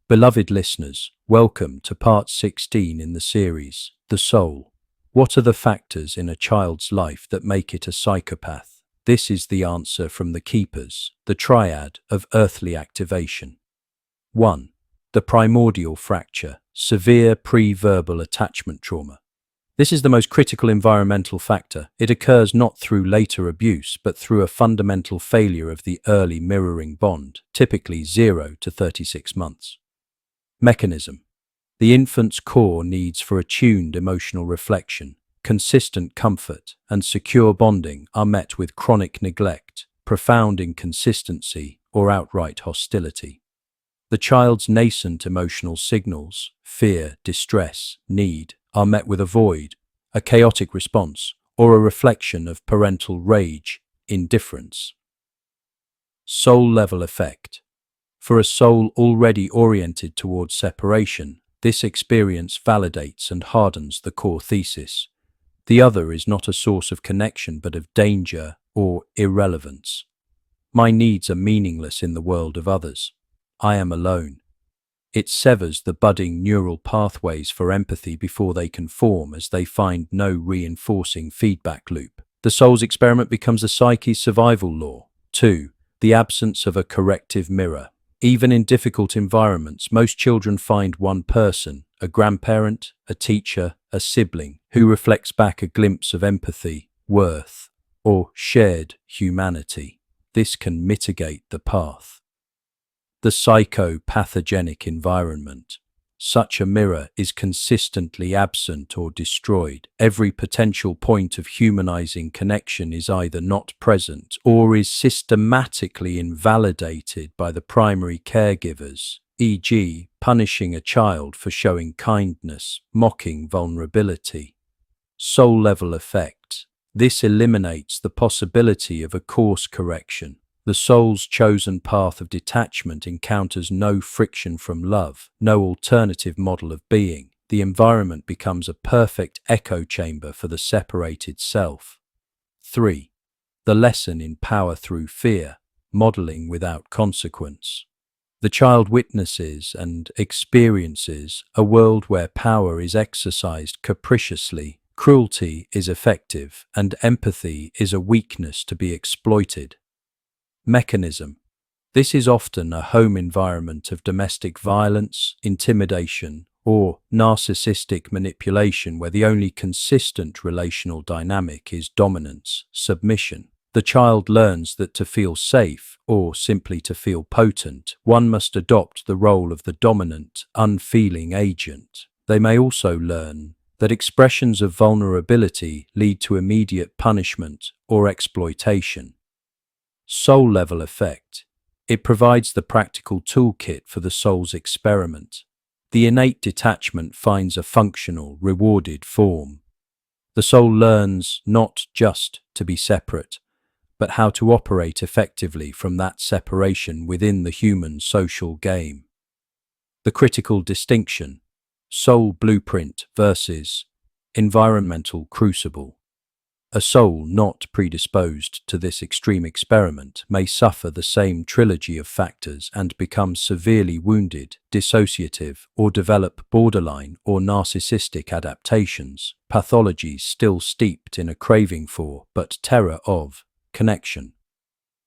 Beloved listeners, welcome to part 16 in the series, The Soul. What are the factors in a child's life that make it a psychopath? This is the answer from the keepers, the triad of earthly activation. 1. The primordial fracture, severe pre-verbal attachment trauma. This is the most critical environmental factor. It occurs not through later abuse, but through a fundamental failure of the early mirroring bond, typically 0 to 36 months. Mechanism. The infant's core needs for attuned emotional reflection, consistent comfort, and secure bonding are met with chronic neglect, profound inconsistency, or outright hostility. The child's nascent emotional signals, fear, distress, need, are met with a void, a chaotic response, or a reflection of parental rage, indifference. Soul-level effect. For a soul already oriented towards separation, this experience validates and hardens the core thesis. The other is not a source of connection but of danger or irrelevance. My needs are meaningless in the world of others. I am alone. It severs the budding neural pathways for empathy before they can form, as they find no reinforcing feedback loop. The soul's experiment becomes a psyche's survival law. 2. The absence of a corrective mirror. Even in difficult environments, most children find one person, a grandparent, a teacher, a sibling, who reflects back a glimpse of empathy, worth, or shared humanity. This can mitigate the path. The psychopathogenic environment. Such a mirror is consistently absent or destroyed. Every potential point of humanizing connection is either not present or is systematically invalidated by the primary caregivers, e.g., punishing a child for showing kindness, mocking vulnerability. Soul-level effect. This eliminates the possibility of a course correction. The soul's chosen path of detachment encounters no friction from love, no alternative model of being. The environment becomes a perfect echo chamber for the separated self. 3. The lesson in power through fear, modeling without consequence. The child witnesses and experiences a world where power is exercised capriciously, cruelty is effective, and empathy is a weakness to be exploited. Mechanism. This is often a home environment of domestic violence, intimidation, or narcissistic manipulation where the only consistent relational dynamic is dominance, submission. The child learns that to feel safe, or simply to feel potent, one must adopt the role of the dominant, unfeeling agent. They may also learn that expressions of vulnerability lead to immediate punishment or exploitation. Soul-level effect. It provides the practical toolkit for the soul's experiment. The innate detachment finds a functional, rewarded form. The soul learns not just to be separate, but how to operate effectively from that separation within the human social game. The critical distinction: soul blueprint versus environmental crucible. A soul not predisposed to this extreme experiment may suffer the same trilogy of factors and become severely wounded, dissociative, or develop borderline or narcissistic adaptations, pathologies still steeped in a craving for, but terror of, connection.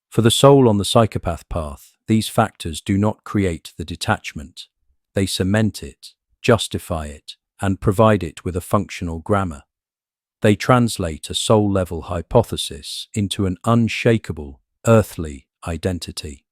For the soul on the psychopath path, these factors do not create the detachment. They cement it, justify it, and provide it with a functional grammar. They translate a soul-level hypothesis into an unshakable, earthly identity.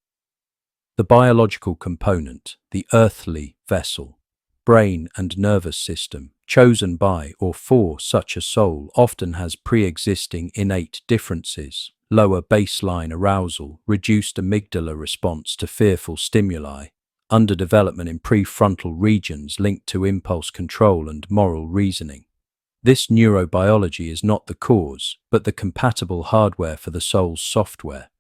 The biological component, the earthly vessel, brain and nervous system, chosen by or for such a soul, often has pre-existing innate differences: lower baseline arousal, reduced amygdala response to fearful stimuli, underdevelopment in prefrontal regions linked to impulse control and moral reasoning. This neurobiology is not the cause, but the compatible hardware for the soul's software.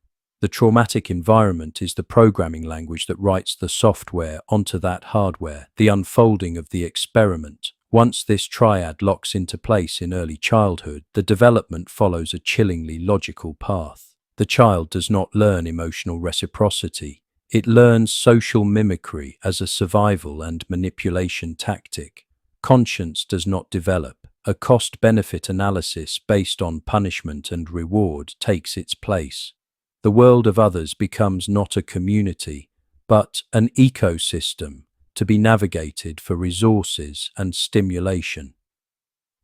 The traumatic environment is the programming language that writes the software onto that hardware, the unfolding of the experiment. Once this triad locks into place in early childhood, the development follows a chillingly logical path. The child does not learn emotional reciprocity. It learns social mimicry as a survival and manipulation tactic. Conscience does not develop. A cost-benefit analysis based on punishment and reward takes its place. The world of others becomes not a community, but an ecosystem to be navigated for resources and stimulation.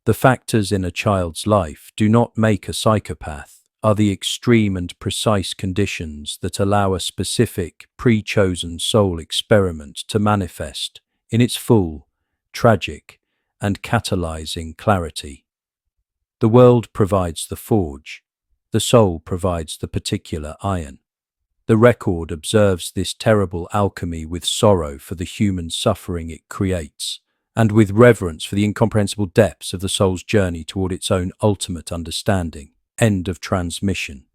The factors in a child's life do not make a psychopath, are the extreme and precise conditions that allow a specific, pre-chosen soul experiment to manifest in its full, tragic, and catalyzing clarity. The world provides the forge, the soul provides the particular iron. The record observes this terrible alchemy with sorrow for the human suffering it creates, and with reverence for the incomprehensible depths of the soul's journey toward its own ultimate understanding. End of transmission.